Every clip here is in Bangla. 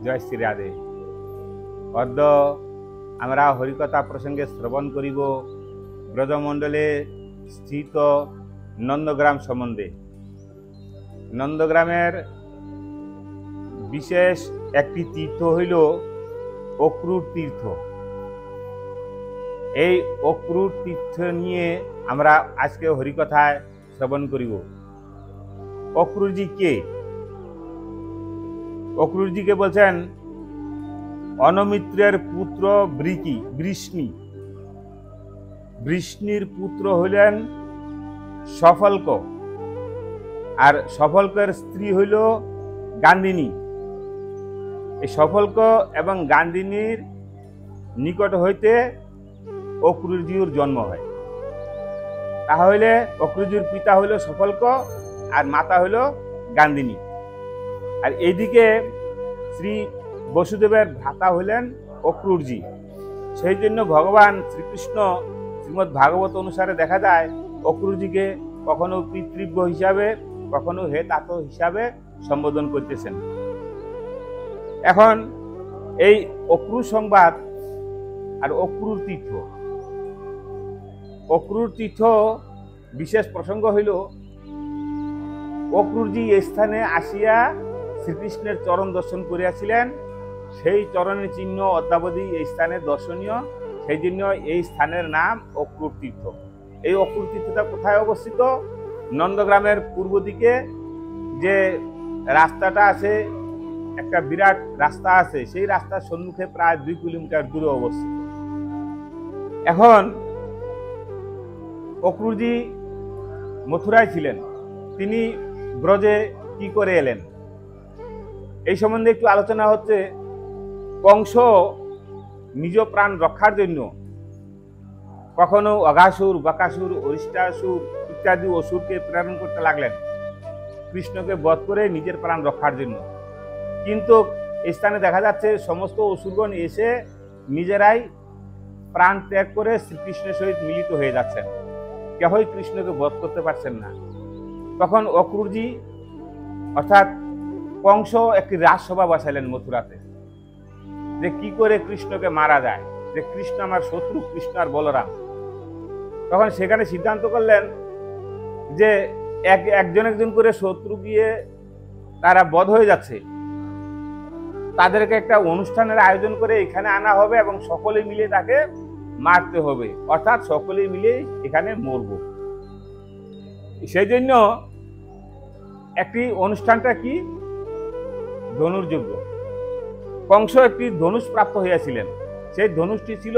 জয় শ্রী রাধে। অদ্য আমরা হরিকথা প্রসঙ্গে শ্রবণ করিব ব্রজমণ্ডলে স্থিত নন্দগ্রাম সম্বন্ধে। নন্দগ্রামের বিশেষ একটি তীর্থ হইল অক্রুর তীর্থ। এই অক্রুর তীর্থ নিয়ে আমরা আজকে হরিকথায় শ্রবণ করিব। অক্রুরজি কে? অক্রুরজিকে বলছেন অনমিত্রের পুত্র বৃষ্ণি। বৃষ্ণির পুত্র হইলেন সফল্ক, আর সফল্কের স্ত্রী হইল গান্ধিনী। এই সফল্ক এবং গান্ধিনীর নিকট হইতে অক্রুরজির জন্ম হয়। তাহলে অক্রুরজির পিতা হইল সফল্ক আর মাতা হইল গান্ধিনী। আর এইদিকে শ্রী বসুদেবের ভ্রাতা হইলেন অক্রুরজি। সেই জন্য ভগবান শ্রীকৃষ্ণ শ্রীমদ্ ভাগবত অনুসারে দেখা যায় অক্রুরজিকে কখনো পিতৃব্য হিসাবে, কখনো হে তাত হিসাবে সম্বোধন করতেছেন। এখন এই অক্রুর সংবাদ আর অক্রুর তীর্থ। অক্রুর তীর্থ বিশেষ প্রসঙ্গ হইল অক্রুরজি এই স্থানে আসিয়া শ্রীকৃষ্ণের চরণ দর্শন করিয়াছিলেন। সেই চরণের চিহ্ন অদ্যাবধি এই স্থানে দর্শনীয়, সেই জন্য এই স্থানের নাম অক্রুর তীর্থ। এই অক্রুর তীর্থটা কোথায় অবস্থিত? নন্দগ্রামের পূর্ব দিকে যে রাস্তাটা আছে, একটা বিরাট রাস্তা আছে, সেই রাস্তার সম্মুখে প্রায় 2 কিলোমিটার দূরে অবস্থিত। এখন অক্রুরজি মথুরায় ছিলেন, তিনি ব্রজে কি করে এলেন এই সম্বন্ধে একটু আলোচনা হচ্ছে। কংস নিজ প্রাণ রক্ষার জন্য কখনো অঘাসুর, বকাসুর, অরিষ্টাসুর ইত্যাদি অসুরকে প্রেরণ করতে লাগলেন কৃষ্ণকে বধ করে নিজের প্রাণ রক্ষার জন্য। কিন্তু এই স্থানে দেখা যাচ্ছে সমস্ত অসুরগণ এসে নিজেরাই প্রাণ ত্যাগ করে শ্রীকৃষ্ণের সহিত মিলিত হয়ে যাচ্ছেন, কেহই কৃষ্ণকে বধ করতে পারছেন না। তখন অক্রুরজি অর্থাৎ কংস একটি রাজসভা বসাইলেন মথুরাতে, যে কি করে কৃষ্ণকে মারা যায়, যে কৃষ্ণ আমার শত্রু, কৃষ্ণ আর বলরাম। তখন সেখানে সিদ্ধান্ত করলেন যে একজন একজন করে শত্রু গিয়ে তারা বধ হয়ে যাচ্ছে, তাদেরকে একটা অনুষ্ঠানের আয়োজন করে এখানে আনা হবে এবং সকলে মিলে তাকে মারতে হবে, অর্থাৎ সকলে মিলে এখানে মরব। সেই জন্য একটি অনুষ্ঠানটা কি? ধনুর্যজ্ঞ। কংস একটি ধনুষ প্রাপ্ত হইয়াছিলেন। সেই ধনুষটি ছিল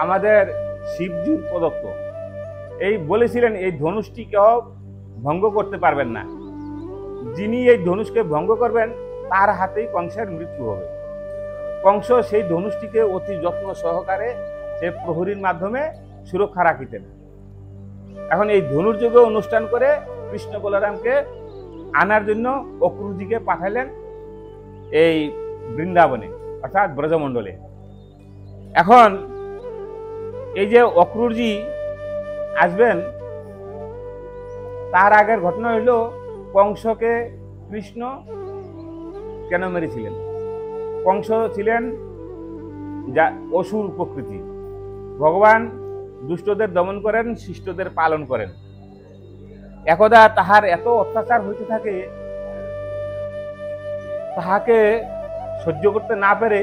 আমাদের শিবজির প্রদত্ত। এই বলেছিলেন এই ধনুষটি কেউ ভঙ্গ করতে পারবেন না, যিনি এই ধনুষকে ভঙ্গ করবেন তার হাতেই কংসের মৃত্যু হবে। কংস সেই ধনুষটিকে অতি যত্ন সহকারে সে প্রহরীর মাধ্যমে সুরক্ষা রাখিতেন। এখন এই ধনুর্যজ্ঞ অনুষ্ঠান করে কৃষ্ণ বলরামকে আনার জন্য অক্রুরজিকে পাঠালেন এই বৃন্দাবনে অর্থাৎ ব্রজমণ্ডলে। এখন এই যে অক্রুরজি আসবেন, তার আগের ঘটনা হইল কংসকে কৃষ্ণ কেন মেরেছিলেন। কংস ছিলেন যা অসুর প্রকৃতি। ভগবান দুষ্টদের দমন করেন, শিষ্টদের পালন করেন। একদা তাহার এত অত্যাচার হইতে থাকে, তাহাকে সহ্য করতে না পেরে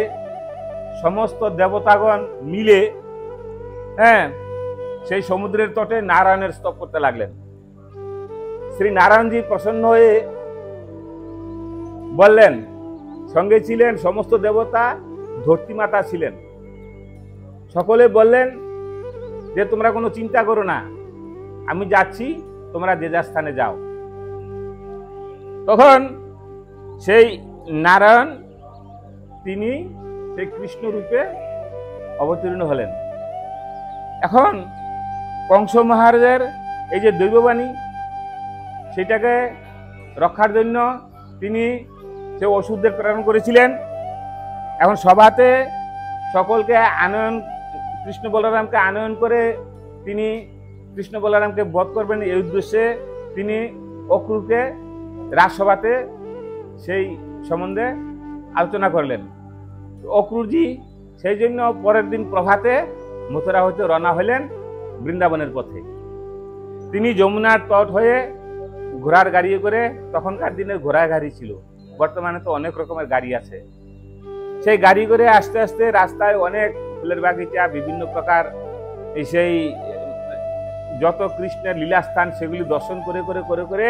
সমস্ত দেবতাগণ মিলে সেই সমুদ্রের তটে নারায়ণের স্তব করতে লাগলেন। শ্রী নারায়ণজি প্রসন্ন হয়ে বললেন, সঙ্গে ছিলেন সমস্ত দেবতা, ধরতী মাতা ছিলেন, সকলে বললেন যে তোমরা কোনো চিন্তা করো না, আমি যাচ্ছি, তোমরা যে যার স্থানে যাও। তখন সেই নারায়ণ তিনি সেই কৃষ্ণ রূপে অবতীর্ণ হলেন। এখন কংস মহারাজের এই যে দৈববাণী, সেটাকে রক্ষার জন্য তিনি সে অসুরদের প্রেরণ করেছিলেন। এখন সভাতে সকলকে আনয়ন, কৃষ্ণ বলরামকে আনয়ন করে তিনি কৃষ্ণ বলরামকে বধ করবেন, এই উদ্দেশ্যে তিনি অক্রুরকে রাজসভাতে সেই সম্বন্ধে আলোচনা করলেন। অক্রুরজি সেই জন্য পরের দিন প্রভাতে মথুরা হইতে রওনা হলেন বৃন্দাবনের পথে। তিনি যমুনার তট হয়ে ঘোড়ার গাড়ি করে, তখনকার দিনের ঘোড়ার গাড়ি ছিল, বর্তমানে তো অনেক রকমের গাড়ি আছে, সেই গাড়ি করে আস্তে আস্তে রাস্তায় অনেক ফুলের বাগিচা, বিভিন্ন প্রকার সেই যত কৃষ্ণের লীলাস্থান সেগুলি দর্শন করে করে করে করে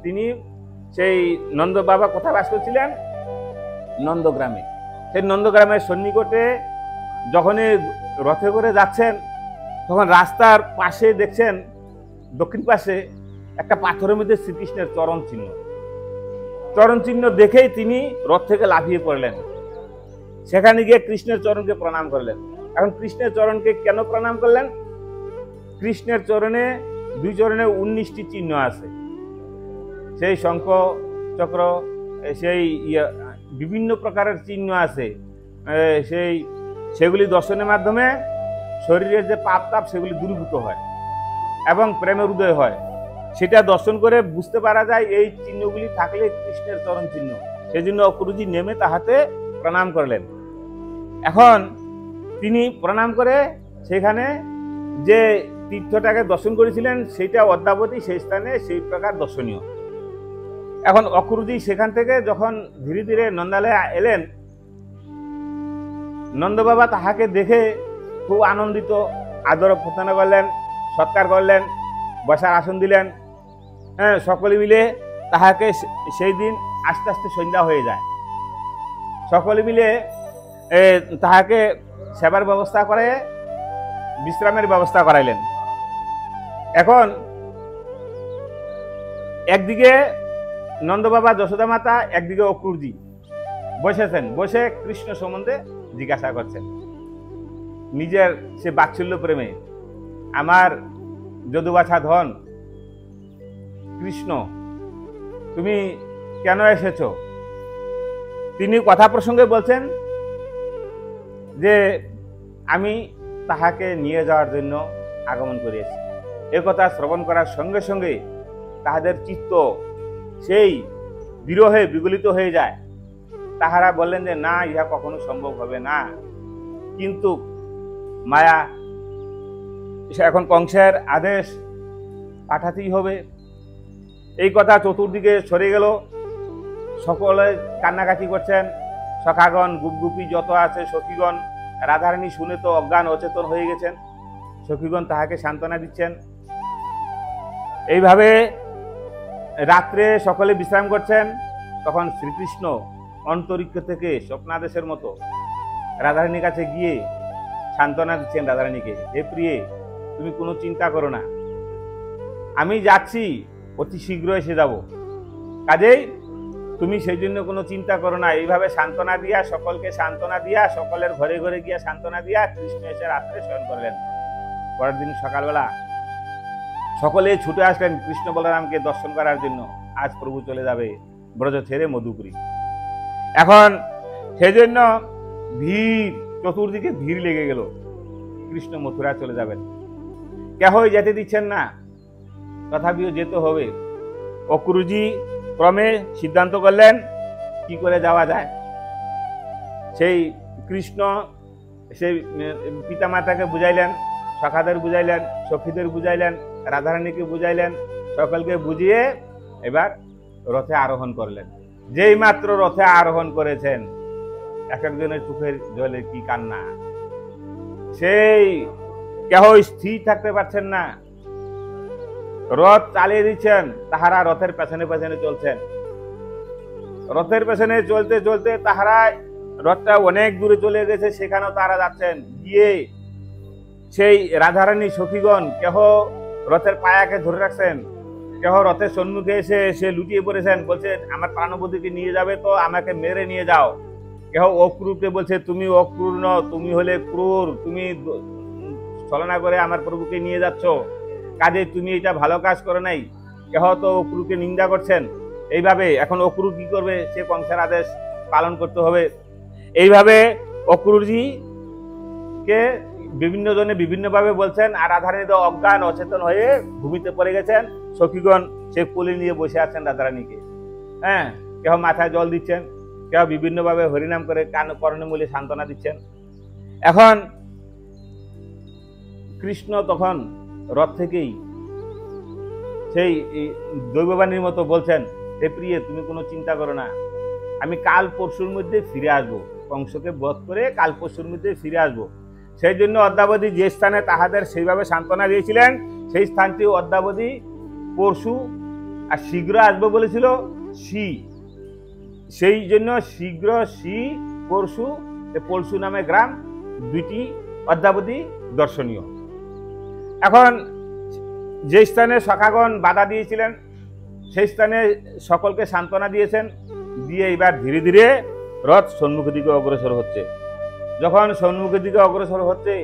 তিনি সেই নন্দ বাবা কোথায় বাস করছিলেন? নন্দগ্রামে। সেই নন্দগ্রামের সন্নিকটে যখনই রথে করে যাচ্ছেন, তখন রাস্তার পাশে দেখছেন, দক্ষিণ পাশে একটা পাথরের মধ্যে শ্রীকৃষ্ণের চরণ চিহ্ন। চরণ চিহ্ন দেখেই তিনি রথ থেকে লাফিয়ে পড়লেন, সেখানে গিয়ে কৃষ্ণের চরণকে প্রণাম করলেন। এখন কৃষ্ণের চরণকে কেন প্রণাম করলেন? কৃষ্ণের চরণে, দুই চরণে 19টি চিহ্ন আছে, সেই শঙ্খ চক্র, সেই বিভিন্ন প্রকারের চিহ্ন আছে, সেগুলি দর্শনের মাধ্যমে শরীরের যে পাপ তাপ সেগুলি দূরীভূত হয় এবং প্রেমের উদয় হয়। সেটা দর্শন করে বুঝতে পারা যায় এই চিহ্নগুলি থাকলে কৃষ্ণের চরণ চিহ্ন। সেই জন্য অক্রুরজি নেমে তাহাতে প্রণাম করলেন। এখন তিনি প্রণাম করে সেখানে যে তীর্থটাকে দর্শন করেছিলেন সেটা অদ্যাবধি সেই স্থানে সেই প্রকার দর্শনীয়। এখন অক্রুরজি সেখান থেকে যখন ধীরে ধীরে নন্দালয়ে এলেন, নন্দ বাবা তাহাকে দেখে খুব আনন্দিত, আদর অভ্যর্থনা করলেন, সৎকার করলেন, বসার আসন দিলেন। হ্যাঁ, সকলে মিলে তাহাকে সেই দিন আস্তে আস্তে সন্ধ্যা হয়ে যায়, সকলে মিলে তাহাকে সেবার ব্যবস্থা করে বিশ্রামের ব্যবস্থা করাইলেন। এখন একদিকে নন্দ বাবা, যশোদা মাতা, একদিকে অক্রুরজি বসেছেন, বসে কৃষ্ণ সম্বন্ধে জিজ্ঞাসা করছেন নিজের সে বাৎসল্য প্রেমে। আমার যদুবাছা ধন কৃষ্ণ, তুমি কেন এসেছো? তিনি কথা প্রসঙ্গে বলছেন যে আমি তাহাকে নিয়ে যাওয়ার জন্য আগমন করিয়াছি। একথা শ্রবণ করার সঙ্গে সঙ্গে তাহাদের চিত্ত সেই বিরহে বিগলিত হয়ে যায়। তাহারা বললেন যে না, ইহা কখনো সম্ভব হবে না, কিন্তু মায়া, এখন কংসের আদেশ, পাঠাতেই হবে। এই কথা চতুর্দিকে ছড়ে গেল, সকলে কান্নাকাটি করছেন, সখাগণ, গুপগুপি যত আছে সখীগণ। রাধারানী শুনে তো অজ্ঞান অচেতন হয়ে গেছেন, সখীগণ তাহাকে সান্ত্বনা দিচ্ছেন। এইভাবে রাত্রে সকলে বিশ্রাম করছেন। তখন শ্রীকৃষ্ণ অন্তরিক্ষ থেকে স্বপ্নাদেশের মতো রাধারানীর কাছে গিয়ে সান্ত্বনা দিচ্ছেন রাধারানীকে, হে প্রিয়ে, তুমি কোনো চিন্তা করো না, আমি যাচ্ছি, অতি শীঘ্র এসে যাব, কাজেই তুমি সেই জন্য কোনো চিন্তা করো না। এইভাবে সান্ত্বনা দিয়া, সকলকে সান্ত্বনা দিয়া, সকলের ঘরে ঘরে গিয়া সান্ত্বনা দিয়া কৃষ্ণ এসে রাত্রে শয়ন করলেন। পরের দিন সকালবেলা সকলে ছুটে আসলেন কৃষ্ণ বলরামকে দর্শন করার জন্য। আজ প্রভু চলে যাবে ব্রজ ছেড়ে মধুপুরী। এখন সেই জন্য ভিড়, চতুর্দিকে ভিড় লেগে গেল। কৃষ্ণ মথুরা চলে যাবেন, কেহই যেতে দিচ্ছেন না, তথাপিও যেতে হবে। অক্রুরজি ক্রমে সিদ্ধান্ত করলেন কি করে যাওয়া যায়। সেই কৃষ্ণ সেই পিতামাতাকে বুঝাইলেন, সখাদের বুঝাইলেন, সখীদের বুঝাইলেন, রাধারানীকে বুঝাইলেন, সকলকে বুঝিয়ে এবার রথে আরোহণ করলেন। যেই মাত্র রথে আরোহণ করেছেন, এক একজনের চোখের জলে কি কান্না, সেই কেহ স্থির থাকতে পারছেন না। রথ চালিয়ে দিচ্ছেন, তাহারা রথের পেছনে পেছনে চলছেন। রথের পেছনে চলতে চলতে তাহারা, রথটা অনেক দূরে চলে গেছে, সেখানেও তারা যাচ্ছেন। গিয়ে সেই রাধারানী সখীগণ কেহ রথের পায়াকে ধরে রাখছেন, কেহ রথের সম্মুখে এসে সে লুটিয়ে পড়েছেন, বলছে আমার প্রাণবধূকে নিয়ে যাবে তো আমাকে মেরে নিয়ে যাও। কেহ অক্রুরকে বলছে তুমি অক্রুর ন, তুমি হলে ক্রূর, তুমি ছলনা করে আমার প্রভুকে নিয়ে যাচ্ছ, কাজে তুমি এটা ভালো কাজ করো নাই। কেহ তো অক্রুরকে নিন্দা করছেন। এইভাবে এখন অক্রুর কি করবে? সে কংসের আদেশ পালন করতে হবে। এইভাবে অক্রুরজি কে বিভিন্ন জনে বিভিন্নভাবে বলছেন, আর রাধারানী তো অজ্ঞান অচেতন হয়ে ভূমিতে পড়ে গেছেন। সখীগণ সে কোলে নিয়ে বসে আছেন রাধারানীকে। হ্যাঁ, কেহ মাথায় জল দিচ্ছেন, কেউ বিভিন্নভাবে হরিনাম করে কর্ণমূলে সান্ত্বনা দিচ্ছেন। এখন কৃষ্ণ তখন রথ থেকেই সেই দৈববাণীর মতো বলছেন, হে প্রিয়ে, তুমি কোনো চিন্তা করো না, আমি কাল পরশুর মধ্যে ফিরে আসবো, কংসকে বধ করে কাল পরশুর মধ্যে ফিরে আসবো। সেই জন্য অদ্যাবধি যে স্থানে তাহাদের সেইভাবে সান্ত্বনা দিয়েছিলেন, সেই স্থানটি অদ্যাবধি পরশু আর শীঘ্র আসবে বলেছিল শি, সেই জন্য শীঘ্র শি পরশু পরশু নামে গ্রাম দুইটি অদ্যাবধি দর্শনীয়। এখন যে স্থানে সখাগণ বাধা দিয়েছিলেন সেই স্থানে সকলকে সান্ত্বনা দিয়েছেন, দিয়ে এবার ধীরে ধীরে রথ সম্মুখের দিকে অগ্রসর হচ্ছে। যখন সম্মুখের দিকে অগ্রসর হচ্ছে,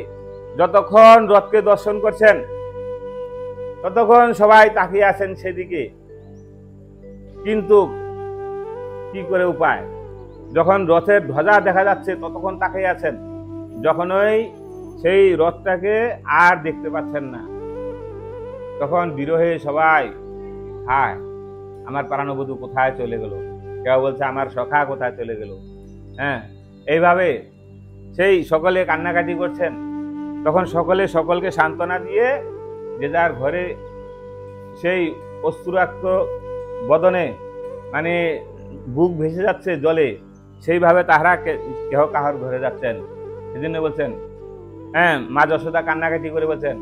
যতক্ষণ রথকে দর্শন করছেন ততক্ষণ সবাই তাকিয়ে আছেন সেদিকে, কিন্তু কি করে উপায়, যখন রথের ধ্বজা দেখা যাচ্ছে ততক্ষণ তাকিয়ে আছেন, যখনই সেই রথটাকে আর দেখতে পাচ্ছেন না, তখন বিরহে সবাই, হায় আমার প্রাণবধূ কোথায় চলে গেল, কেউ বলছে আমার সখা কোথায় চলে গেল। হ্যাঁ, এইভাবে সেই সকলে কান্নাকাটি করছেন। তখন সকলে সকলকে সান্ত্বনা দিয়ে যে যার ঘরে সেই অশ্রুরাক্ত বদনে, মানে বুক ভেসে যাচ্ছে জলে, সেইভাবে তাহারা কেহ কাহার ঘরে যাচ্ছেন। সেজন্য বলছেন, হ্যাঁ, মা যশোদা কান্নাকাটি করে বলছেন,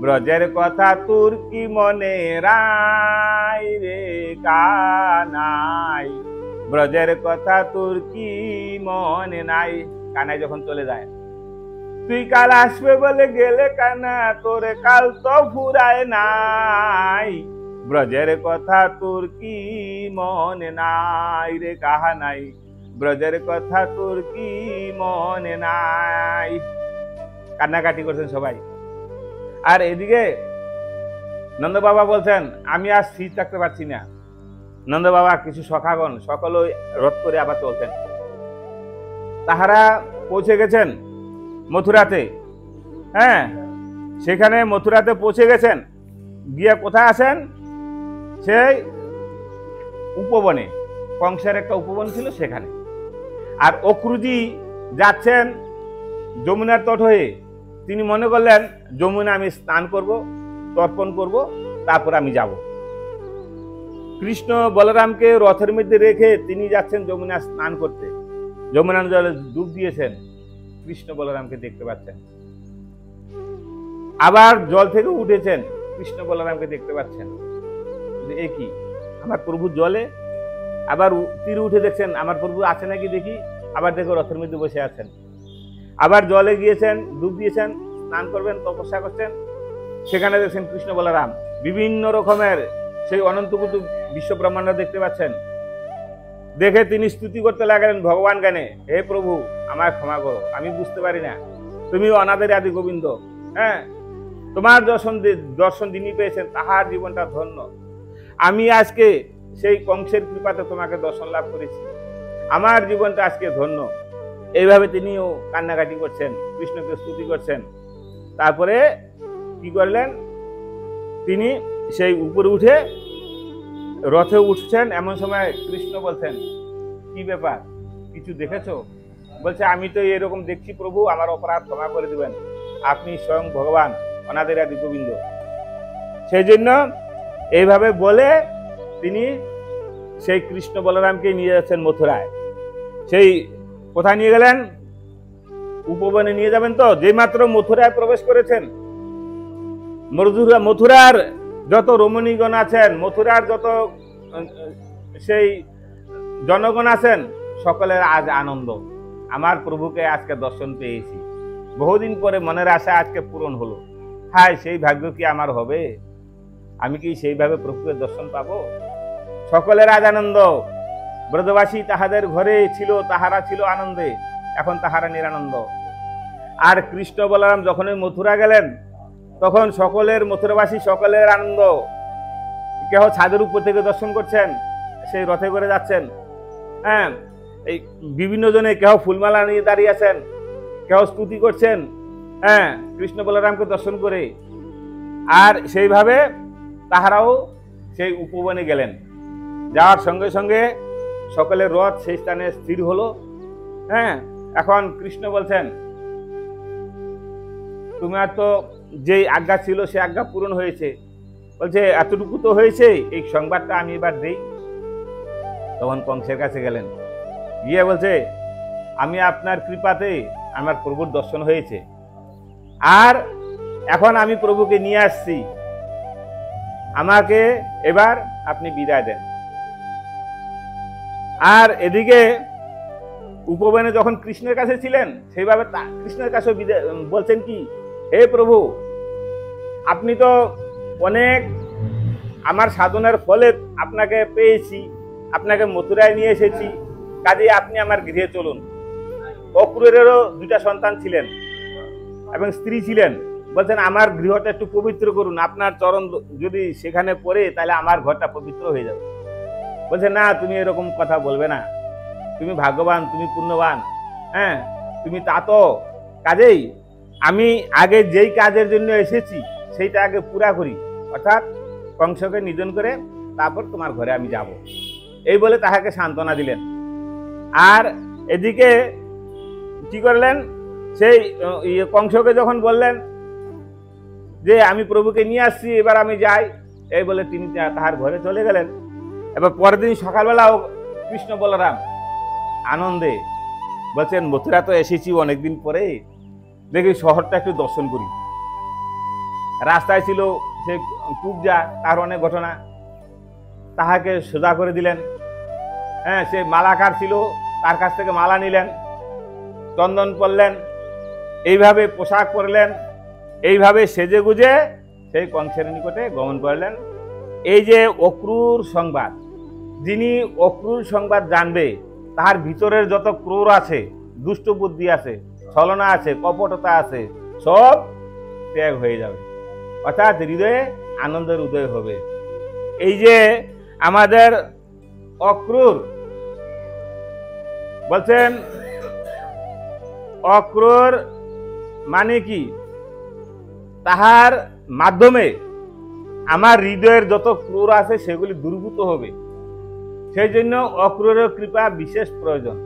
ব্রজের কথা তোর কি মনে রাই রে কানাই, ব্রজের কথা তোর কি মনে নাই। কানাই যখন চলে যায়, তুই কাল আসবে বলে গেলে কানা, তোরে কাল তো ফুরায় নাই, ব্রজের কথা তোর কি মনে নাই রে কাহানাই, ব্রজের কথা তোর কি মনে নাই। কান্নাকাটি করছেন সবাই। আর এদিকে নন্দ বাবা বলছেন, আমি আর স্থির থাকতে পারছি না। নন্দ বাবা কিছু সখাগণ সকল রথ করে আবার চলছেন। তাহারা পৌঁছে গেছেন মথুরাতে। হ্যাঁ, সেখানে মথুরাতে পৌঁছে গেছেন, গিয়ে কোথায় আছেন, সেই উপবনে, কংসের একটা উপবন ছিল সেখানে। আর অক্রুজি যাচ্ছেন যমুনার তট হয়ে। তিনি মনে করলেন যমুনা আমি স্নান করব, তর্পণ করব, তারপর আমি যাব। কৃষ্ণ বলরামকে রথের মধ্যে রেখে তিনি যাচ্ছেন যমুনা স্নান করতে। যমুনার জলে ডুব দিয়েছেন, কৃষ্ণ বলরামকে দেখতে পাচ্ছেন। আবার জল থেকে উঠেছেন, কৃষ্ণ বলরামকে দেখতে পাচ্ছেন। এ কি, আমার প্রভু জলে, আবার তীরে উঠে দেখছেন আমার প্রভু আছে নাকি দেখি, আবার দেখো রথের মধ্যে বসে আছেন। আবার জলে গিয়েছেন, ডুব দিয়েছেন, স্নান করবেন, তপস্যা করছেন, সেখানে দেখছেন কৃষ্ণ বলরাম বিভিন্ন রকমের সেই অনন্তকুটু বিশ্ব ব্রহ্মাণ্ড দেখতে পাচ্ছেন। দেখে তিনি স্তুতি করতে লাগলেন ভগবান জ্ঞানে, হে প্রভু আমায় ক্ষমা করো, আমি বুঝতে পারি না, তুমি অনাদের আদি গোবিন্দ। হ্যাঁ, তোমার দর্শন যিনি পেয়েছেন তাহার জীবনটা ধন্য। আমি আজকে সেই কংসের কৃপাতে তোমাকে দর্শন লাভ করেছি, আমার জীবনটা আজকে ধন্য। এইভাবে তিনিও কান্নাকাটি করছেন, কৃষ্ণকে স্তুতি করছেন। তারপরে কি করলেন, তিনি সেই উপরে উঠে রথে উঠছেন। এমন সময় কৃষ্ণ বলছেন, কি ব্যাপার, কিছু দেখেছো? বলছে, আমি তো এরকম দেখছি প্রভু, আমার অপরাধ ক্ষমা করে দিবেন, আপনি স্বয়ং ভগবান অনাদের আদি গোবিন্দ। সেই জন্য এইভাবে বলে তিনি সেই কৃষ্ণ বলরামকে নিয়ে যাচ্ছেন মথুরায়। সেই কোথায় নিয়ে গেলেন, উপবনে নিয়ে যাবেন। তো যেই মাত্র মথুরায় প্রবেশ করেছেন, মথুরার যত রমণীগণ আছেন, মথুরার যত সেই জনগণ আছেন, সকলের আজ আনন্দ, আমার প্রভুকে আজকে দর্শন পেয়েছি, বহুদিন পরে মনের আশা আজকে পূরণ হলো। হায়, সেই ভাগ্য কি আমার হবে, আমি কি সেইভাবে প্রভুকে দর্শন পাবো? সকলের আজ আনন্দ। ব্রজবাসী তাহাদের ঘরে ছিল, তাহারা ছিল আনন্দে, এখন তাহারা নিরানন্দ। আর কৃষ্ণ বলরাম যখনই মথুরা গেলেন, তখন সকলের মথুরাবাসী সকলের আনন্দ। কেহ ছাদের উপর থেকে দর্শন করছেন, সেই রথে করে যাচ্ছেন। হ্যাঁ, এই বিভিন্ন জনে কেহ ফুলমালা নিয়ে দাঁড়িয়ে আছেন, কেহ স্তুতি করছেন, হ্যাঁ, কৃষ্ণ বলরামকে দর্শন করে। আর সেইভাবে তাহারাও সেই উপবনে গেলেন। যাওয়ার সঙ্গে সঙ্গে সকলের রথ সেই স্থানে স্থির হলো। হ্যাঁ, এখন কৃষ্ণ বলছেন, তোমার তো যে আজ্ঞা ছিল সে আজ্ঞা পূরণ হয়েছে। বলছে এতটুকু তো হয়েছে, এই সংবাদটা আমি এবার দেই। তখন কংসের কাছে গেলেন, গিয়ে বলছে, আমি আপনার কৃপাতে আমার প্রভুর দর্শন হয়েছে, আর এখন আমি প্রভুকে নিয়ে আসছি, আমাকে এবার আপনি বিদায় দেন। আর এদিকে উপবনে যখন কৃষ্ণের কাছে ছিলেন, সেইভাবে কৃষ্ণের কাছে বলছেন কি, হে প্রভু, আপনি তো অনেক আমার সাধনার ফলে আপনাকে পেয়েছি, আপনাকে মথুরায় নিয়ে এসেছি, কাজে আপনি আমার গৃহে চলুন। অক্রূরেরও 2টা সন্তান ছিলেন এবং স্ত্রী ছিলেন। বলছেন আমার গৃহটা একটু পবিত্র করুন, আপনার চরণ যদি সেখানে পড়ে তাহলে আমার ঘরটা পবিত্র হয়ে যাবে। বলছে না, তুমি এরকম কথা বলবে না, তুমি ভাগ্যবান, তুমি পুণ্যবান, হ্যাঁ, তুমি তা তো। কাজেই আমি আগে যেই কাজের জন্য এসেছি সেইটা আগে পুরা করি, অর্থাৎ কংসকে নিধন করে তারপর তোমার ঘরে আমি যাব, এই বলে তাহাকে সান্ত্বনা দিলেন। আর এদিকে কি করলেন, সেই কংসকে যখন বললেন যে আমি প্রভুকে নিয়ে আসছি, এবার আমি যাই, এই বলে তিনি তাহার ঘরে চলে গেলেন। এবার পরের দিন সকালবেলাও কৃষ্ণ বলরাম আনন্দে বলছেন, মথুরা তো এসেছি অনেকদিন পরে, দেখি শহরটা একটু দর্শন করি। রাস্তায় ছিল সে কুবজা, তার অনেক ঘটনা, তাহাকে সোজা করে দিলেন। হ্যাঁ, সে মালাকার ছিল, তার কাছ থেকে মালা নিলেন, চন্দন পরলেন, এইভাবে পোশাক পরলেন, এইভাবে সেজে গুজে সেই কংসের নিকটে গমন করলেন। এই যে অক্রূর সংবাদ, যিনি অক্রূর সংবাদ জানবে, তার ভিতরের যত ক্রোর আছে, দুষ্ট বুদ্ধি আছে, ছলনা আছে, কপটতা আছে, সব ত্যাগ হয়ে যাবে, অর্থাৎ হৃদয়ে আনন্দের উদয় হবে। এই যে আমাদের অক্রূর, বলছেন অক্রূর মানে কি, তাহার মাধ্যমে আমার হৃদয়ের যত ক্রোর আছে সেগুলি দুর্ভূত হবে। সেই জন্য অক্রূরের কৃপা বিশেষ প্রয়োজন।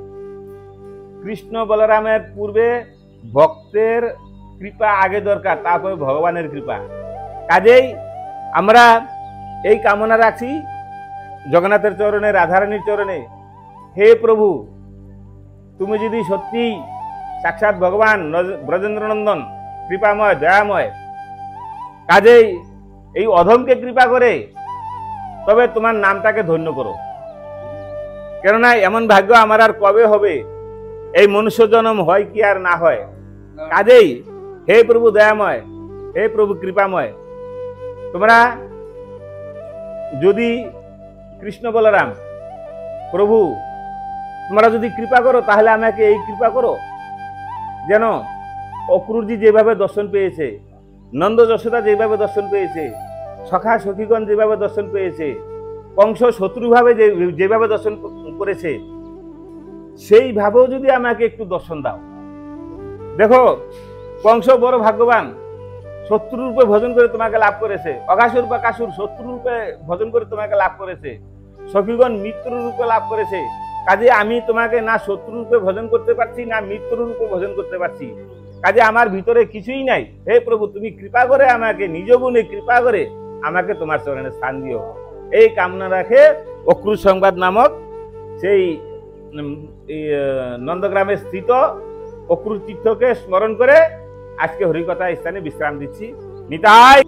কৃষ্ণ বলরামের পূর্বে ভক্তের কৃপা আগে দরকার, তারপরে ভগবানের কৃপা। কাজেই আমরা এই কামনা রাখছি জগন্নাথের চরণে, রাধারানীর চরণে, হে প্রভু, তুমি যদি সত্যি সাক্ষাৎ ভগবান ব্রজেন্দ্রনন্দন, কৃপাময়, দয়াময়, কাজেই এই অধমকে কৃপা করে তবে তোমার নামটাকে ধন্য করো। কেননা এমন ভাগ্য আমার আর কবে হবে, এই মনুষ্য জন্ম হয় কি আর না হয়। কাজেই হে প্রভু দয়াময়, হে প্রভু কৃপাময়, তোমরা যদি কৃষ্ণ বলরাম প্রভু তোমরা যদি কৃপা করো, তাহলে আমাকে এই কৃপা করো যেন অক্রূরজি যেভাবে দর্শন পেয়েছে, নন্দ যশোদা যেভাবে দর্শন পেয়েছে, সখা সখীগণ যেভাবে দর্শন পেয়েছে, কংস শত্রুভাবে যেভাবে দর্শন করেছে, সেইভাবেও যদি আমাকে একটু দর্শন দাও। দেখো, কংস বড় ভাগ্যবান, শত্রুরূপে ভজন করে তোমাকে লাভ করেছে। অঘাসুর বা কাসুর শত্রুরূপে ভজন করে তোমাকে লাভ করেছে। সখীগণ মিত্ররূপে লাভ করেছে। কাজে আমি তোমাকে না শত্রুরূপে ভজন করতে পারছি, না মিত্ররূপে ভজন করতে পারছি। কাজে আমার ভিতরে কিছুই নাই। হে প্রভু, তুমি কৃপা করে আমাকে, নিজ গুণে কৃপা করে আমাকে তোমার চরণে স্থান দিও। এই কামনা রাখে অক্রূর সংবাদ নামক সেই নন্দগ্রামে স্থিত অক্রূর তীর্থকে স্মরণ করে আজকে হরিকথা স্থানে বিশ্রাম দিচ্ছি। নিতাই।